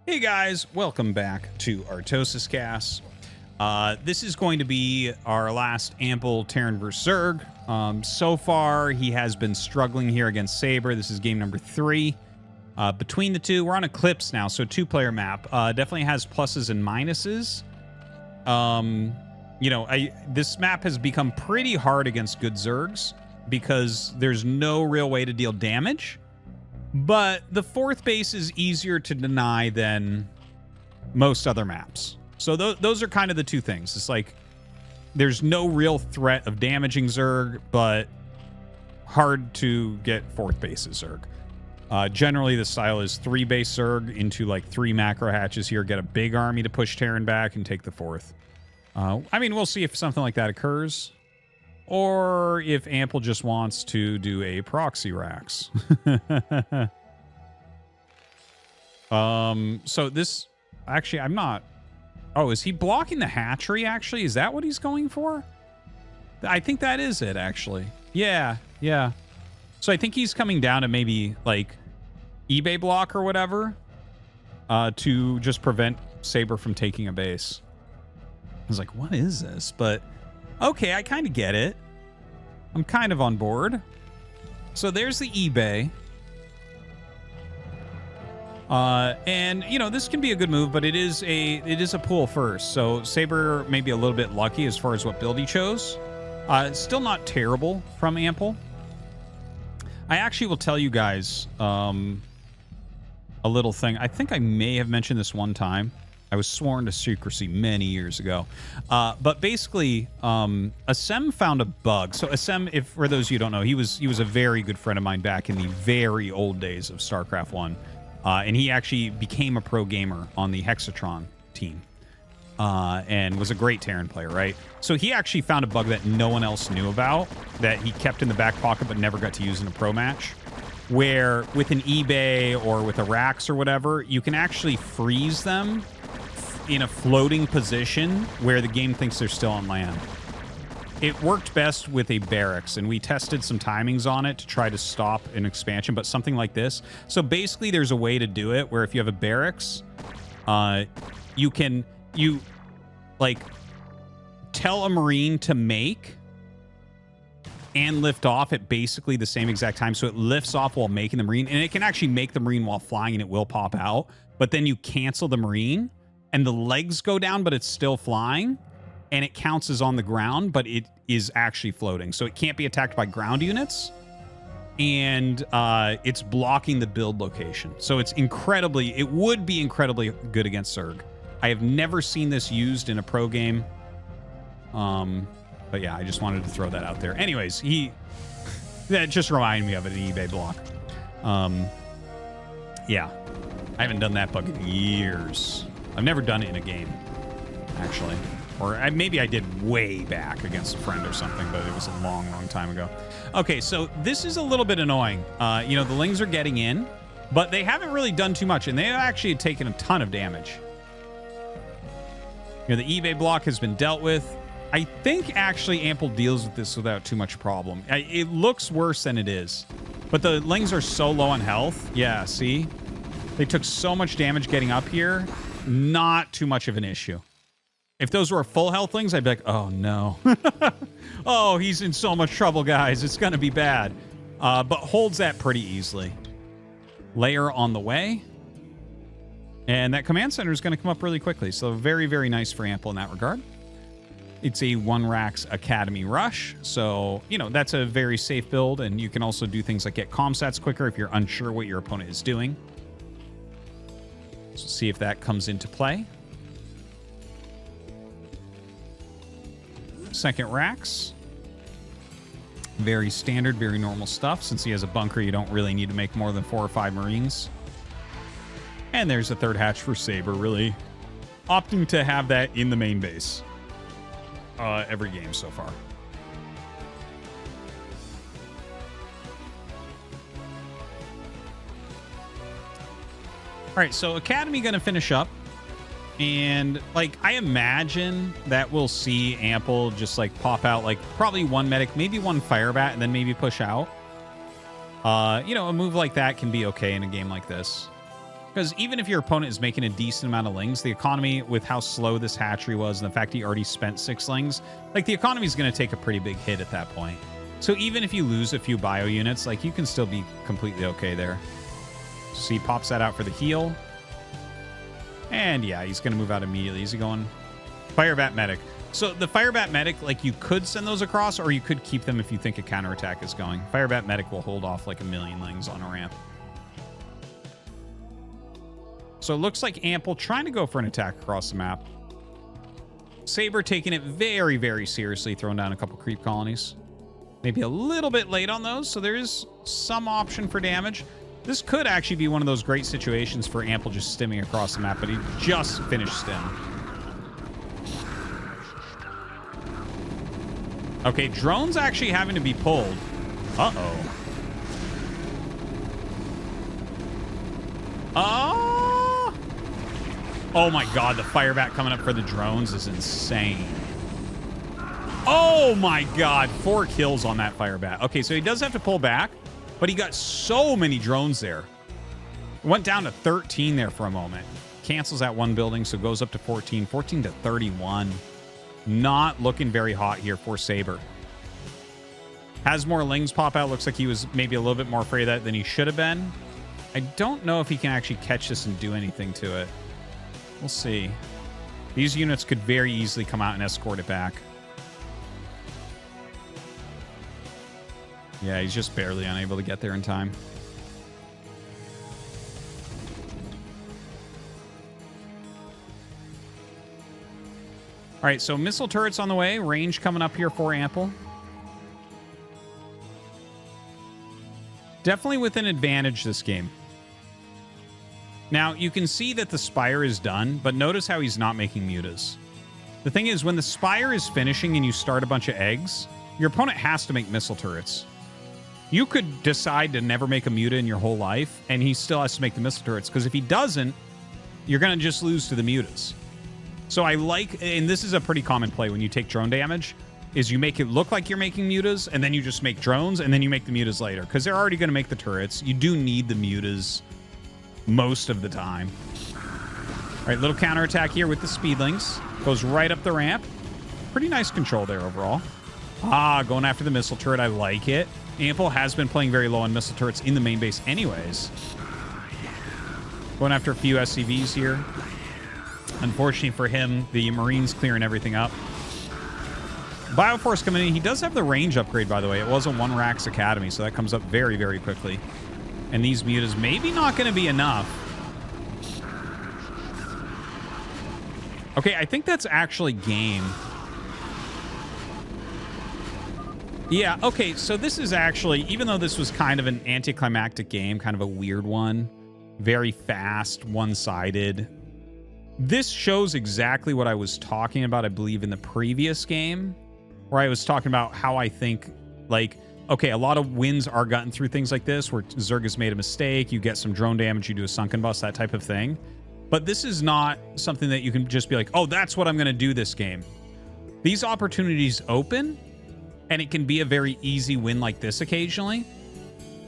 Hey guys, welcome back to ArtosisCasts. This is going to be our last Ample Terran vs. Zerg. So far, he has been struggling here against Saber. This is game number 3. Between the two, we're on Eclipse now, so two-player map. Definitely has pluses and minuses. This map has become pretty hard against good Zergs because there's no real way to deal damage. But the fourth base is easier to deny than most other maps. So those are kind of the two things. It's like there's no real threat of damaging Zerg, but hard to get fourth base as Zerg. Generally, the style is 3-base Zerg into like 3 macro hatches here. Get a big army to push Terran back and take the fourth. I mean, we'll see if something like that occurs. Or if Ample just wants to do a proxy racks. So this... Actually, I'm not... Oh, is he blocking the hatchery, actually? Is that what he's going for? I think that is it, actually. Yeah. So I think he's coming down to maybe, like, eBay block or whatever. To just prevent Saber from taking a base. I was like, what is this? But... okay, I kind of get it. I'm kind of on board. So there's the eBay. And, you know, this can be a good move, but it is a pool first. So Saber may be a little bit lucky as far as what build he chose. Still not terrible from Ample. I actually will tell you guys a little thing. I think I may have mentioned this one time. I was sworn to secrecy many years ago. But basically, Asem found a bug. So Asem, if for those of you who don't know, he was a very good friend of mine back in the very old days of StarCraft 1. And he actually became a pro gamer on the Hexatron team. And was a great Terran player, right? So he actually found a bug that no one else knew about, that he kept in the back pocket but never got to use in a pro match. Where with an eBay or with a Rax or whatever, you can actually freeze them in a floating position where the game thinks they're still on land. It worked best with a barracks, and we tested some timings on it to try to stop an expansion, but something like this. So basically, there's a way to do it where if you have a barracks, you tell a Marine to make and lift off at basically the same exact time. So it lifts off while making the Marine, and it can actually make the Marine while flying, and it will pop out. But then you cancel the Marine, and the legs go down, but it's still flying, and it counts as on the ground, but it is actually floating. So it can't be attacked by ground units, and it's blocking the build location. So it would be incredibly good against Zerg. I have never seen this used in a pro game. But yeah, I just wanted to throw that out there. Anyways, that just reminded me of it, an eBay block. Yeah, I haven't done that bug in years. I've never done it in a game, actually. Or maybe I did way back against a friend or something, but it was a long, long time ago. Okay, so this is a little bit annoying. The Lings are getting in, but they haven't really done too much, and they have actually taken a ton of damage. The eBay block has been dealt with. I think actually Ample deals with this without too much problem. It looks worse than it is, but the Lings are so low on health. Yeah, see? They took so much damage getting up here. Not too much of an issue. If those were full health Lings, I'd be like, oh no. Oh, he's in so much trouble, guys. It's going to be bad. But holds that pretty easily. Layer on the way. And that command center is going to come up really quickly. So very, very nice for Ample in that regard. It's a 1-Rax Academy rush. So, that's a very safe build. And you can also do things like get comsats quicker if you're unsure what your opponent is doing. So see if that comes into play. Second Rax. Very standard, very normal stuff. Since he has a bunker, you don't really need to make more than 4 or 5 Marines. And there's a third hatch for Saber, really opting to have that in the main base. Every game so far. All right, so Academy going to finish up. And, I imagine that we'll see Ample just, pop out, probably 1 medic, maybe 1 fire bat, and then maybe push out. A move like that can be okay in a game like this. Because even if your opponent is making a decent amount of lings, the economy with how slow this hatchery was and the fact he already spent 6 lings, like the economy is going to take a pretty big hit at that point. So even if you lose a few bio units, like you can still be completely okay there. So he pops that out for the heal. And yeah, he's going to move out immediately. Is he going Fire Bat Medic? So the Fire Bat Medic, like you could send those across or you could keep them if you think a counterattack is going. Fire Bat Medic will hold off like a million lings on a ramp. So it looks like Ample trying to go for an attack across the map. Saber taking it very, very seriously, throwing down a couple creep colonies. Maybe a little bit late on those, so there is some option for damage. This could actually be one of those great situations for Ample just stimming across the map, but he just finished stim. Okay, drone's actually having to be pulled. Uh-oh. Oh my god, the Fire Bat coming up for the drones is insane. Oh my god, 4 kills on that Fire Bat. Okay, so he does have to pull back, but he got so many drones there. Went down to 13 there for a moment. Cancels that one building, so goes up to 14. 14 to 31. Not looking very hot here for Saber. Has more lings pop out. Looks like he was maybe a little bit more afraid of that than he should have been. I don't know if he can actually catch this and do anything to it. We'll see. These units could very easily come out and escort it back. Yeah, he's just barely unable to get there in time. All right, so missile turrets on the way. Range coming up here for Ample. Definitely with an advantage this game. Now, you can see that the Spire is done, but notice how he's not making mutas. The thing is, when the Spire is finishing and you start a bunch of eggs, your opponent has to make missile turrets. You could decide to never make a muta in your whole life, and he still has to make the missile turrets, because if he doesn't, you're going to just lose to the mutas. So I like, and this is a pretty common play when you take drone damage, is you make it look like you're making mutas, and then you just make drones, and then you make the mutas later, because they're already going to make the turrets. You do need the mutas most of the time. All right, little counterattack here with the speedlings. Goes right up the ramp. Pretty nice control there overall. Ah, going after the missile turret. I like it. Ample has been playing very low on missile turrets in the main base anyways. Going after a few SCVs here. Unfortunately for him, the Marines clearing everything up. Bioforce coming in. He does have the range upgrade, by the way. It was a 1 Rax Academy, so that comes up very, very quickly. And these mutas maybe not going to be enough. Okay, I think that's actually game. Yeah, okay, so this is actually, even though this was kind of an anticlimactic game, kind of a weird one, very fast, one-sided, this shows exactly what I was talking about, I believe, in the previous game, where I was talking about how I think, like, okay, a lot of wins are gotten through things like this, where Zerg has made a mistake, you get some drone damage, you do a sunken bust, that type of thing. But this is not something that you can just be like, oh, that's what I'm going to do this game. These opportunities open, and it can be a very easy win like this occasionally.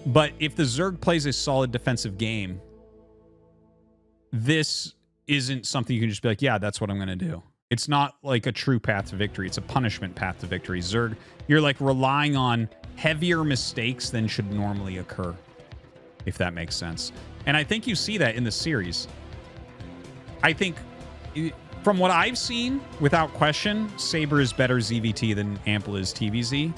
But if the Zerg plays a solid defensive game, this isn't something you can just be like, yeah, that's what I'm going to do. It's not like a true path to victory. It's a punishment path to victory. Zerg, you're like relying on heavier mistakes than should normally occur, if that makes sense. And I think you see that in the series. I think, from what I've seen, without question, Saber is better ZVT than Ample is TVZ.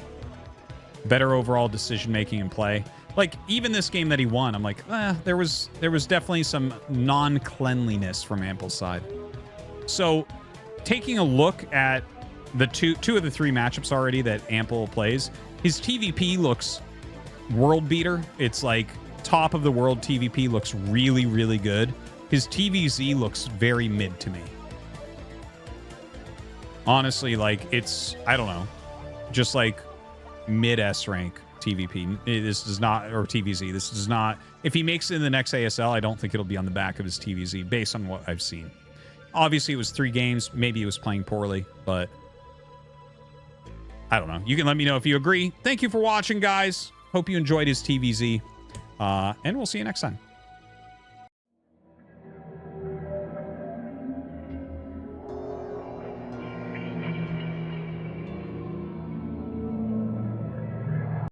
Better overall decision-making and play. Like, even this game that he won, I'm like, there was definitely some non-cleanliness from Ample's side. So, taking a look at the two of the 3 matchups already that Ample plays, his TVP looks world beater. It's like top of the world TVP looks really, really good. His TVZ looks very mid to me. Honestly, like, it's, I don't know, just like mid S rank TVP. This does not, or TVZ, this does not, if he makes it in the next ASL, I don't think it'll be on the back of his TVZ based on what I've seen. Obviously, it was 3 games. Maybe he was playing poorly, but I don't know. You can let me know if you agree. Thank you for watching, guys. Hope you enjoyed his TVZ, and we'll see you next time.